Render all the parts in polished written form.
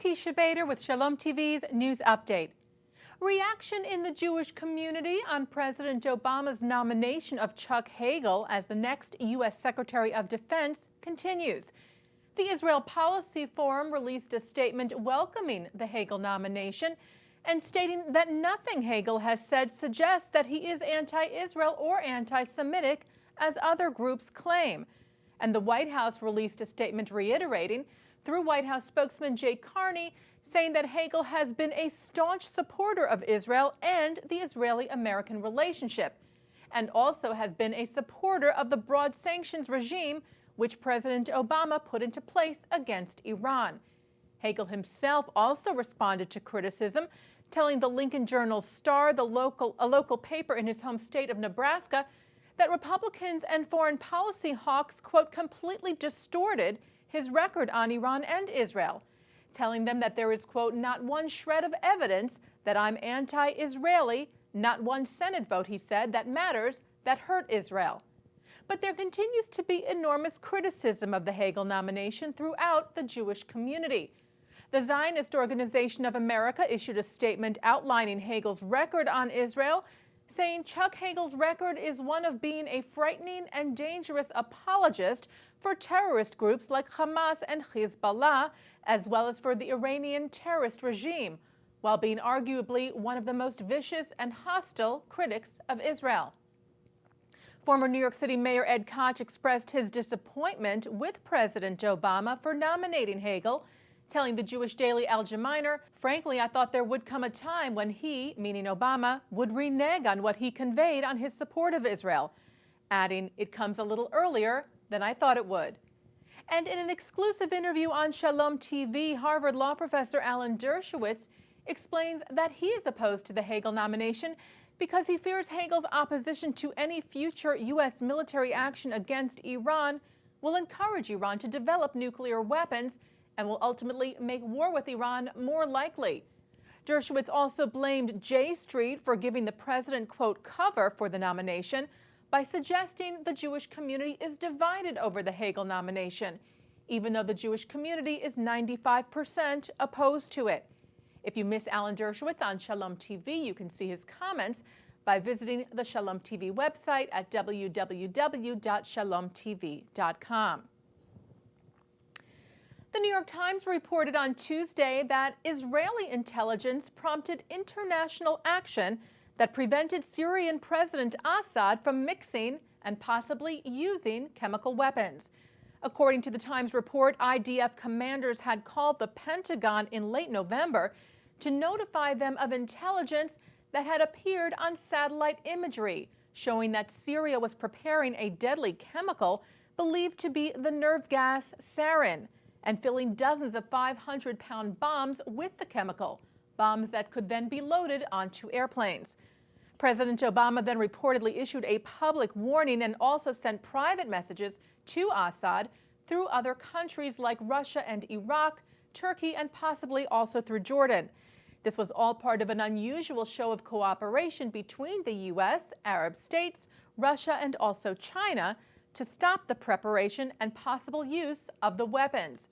Teisha Bader with Shalom TV's News Update. Reaction in the Jewish community on President Obama's nomination of Chuck Hagel as the next U.S. Secretary of Defense continues. The Israel Policy Forum released a statement welcoming the Hagel nomination and stating that nothing Hagel has said suggests that he is anti-Israel or anti-Semitic, as other groups claim. And the White House released a statement reiterating, through White House spokesman Jay Carney, saying that Hagel has been a staunch supporter of Israel and the Israeli-American relationship, and also has been a supporter of the broad sanctions regime which President Obama put into place against Iran. Hagel himself also responded to criticism, telling the Lincoln Journal-Star, a local paper in his home state of Nebraska, that Republicans and foreign policy hawks, quote, completely distorted his record on Iran and Israel, telling them that there is, quote, not one shred of evidence that I'm anti-Israeli, not one Senate vote, he said, that matters, that hurt Israel. But there continues to be enormous criticism of the Hagel nomination throughout the Jewish community. The Zionist Organization of America issued a statement outlining Hagel's record on Israel, saying Chuck Hagel's record is one of being a frightening and dangerous apologist for terrorist groups like Hamas and Hezbollah, as well as for the Iranian terrorist regime, while being arguably one of the most vicious and hostile critics of Israel. Former New York City Mayor Ed Koch expressed his disappointment with President Obama for nominating Hagel, telling the Jewish daily Al Jaminer, frankly, I thought there would come a time when he, meaning Obama, would renege on what he conveyed on his support of Israel, adding, it comes a little earlier than I thought it would. And in an exclusive interview on Shalom TV, Harvard law professor Alan Dershowitz explains that he is opposed to the Hagel nomination because he fears Hagel's opposition to any future U.S. military action against Iran will encourage Iran to develop nuclear weapons and will ultimately make war with Iran more likely. Dershowitz also blamed J Street for giving the president, quote, cover for the nomination by suggesting the Jewish community is divided over the Hagel nomination, even though the Jewish community is 95% opposed to it. If you miss Alan Dershowitz on Shalom TV, you can see his comments by visiting the Shalom TV website at www.shalomtv.com. The New York Times reported on Tuesday that Israeli intelligence prompted international action that prevented Syrian President Assad from mixing and possibly using chemical weapons. According to the Times report, IDF commanders had called the Pentagon in late November to notify them of intelligence that had appeared on satellite imagery, showing that Syria was preparing a deadly chemical believed to be the nerve gas sarin, and filling dozens of 500-pound bombs with the chemical, bombs that could then be loaded onto airplanes. President Obama then reportedly issued a public warning and also sent private messages to Assad through other countries like Russia and Iraq, Turkey, and possibly also through Jordan. This was all part of an unusual show of cooperation between the U.S., Arab states, Russia, and also China to stop the preparation and possible use of the weapons.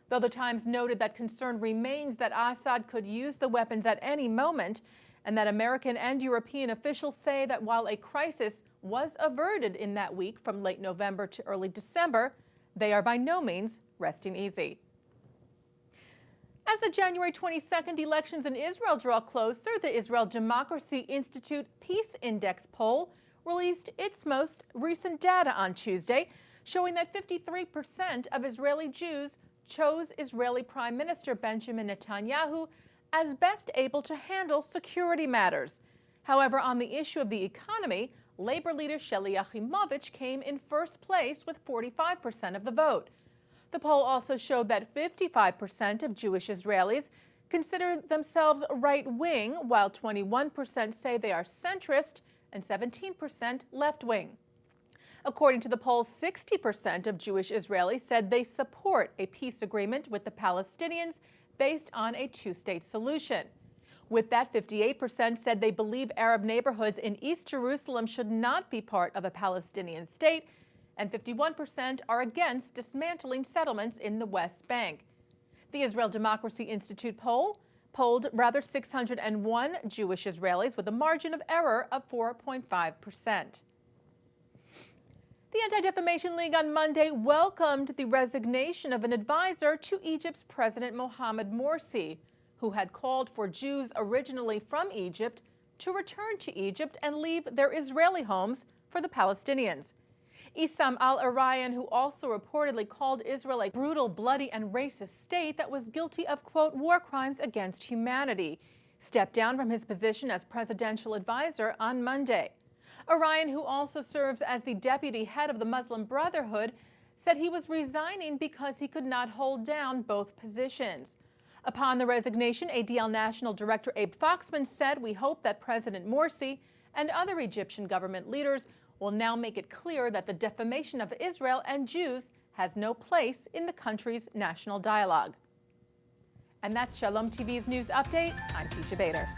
Though the Times noted that concern remains that Assad could use the weapons at any moment, and that American and European officials say that while a crisis was averted in that week from late November to early December, they are by no means resting easy. As the January 22nd elections in Israel draw closer, the Israel Democracy Institute Peace Index poll released its most recent data on Tuesday, showing that 53% of Israeli Jews chose Israeli Prime Minister Benjamin Netanyahu as best able to handle security matters. However, on the issue of the economy, Labor leader Sheli Yachimovich came in first place with 45% of the vote. The poll also showed that 55% of Jewish Israelis consider themselves right-wing, while 21% say they are centrist and 17% left-wing. According to the poll, 60% of Jewish Israelis said they support a peace agreement with the Palestinians based on a two-state solution. With that, 58% said they believe Arab neighborhoods in East Jerusalem should not be part of a Palestinian state, and 51% are against dismantling settlements in the West Bank. The Israel Democracy Institute polled 601 Jewish Israelis with a margin of error of 4.5%. The Anti-Defamation League on Monday welcomed the resignation of an advisor to Egypt's President Mohamed Morsi, who had called for Jews originally from Egypt to return to Egypt and leave their Israeli homes for the Palestinians. Issam al-Arayan, who also reportedly called Israel a brutal, bloody, and racist state that was guilty of, quote, war crimes against humanity, stepped down from his position as presidential advisor on Monday. Arayan, who also serves as the deputy head of the Muslim Brotherhood, said he was resigning because he could not hold down both positions. Upon the resignation, ADL National Director Abe Foxman said, "We hope that President Morsi and other Egyptian government leaders will now make it clear that the defamation of Israel and Jews has no place in the country's national dialogue." And that's Shalom TV's news update. I'm Teisha Bader.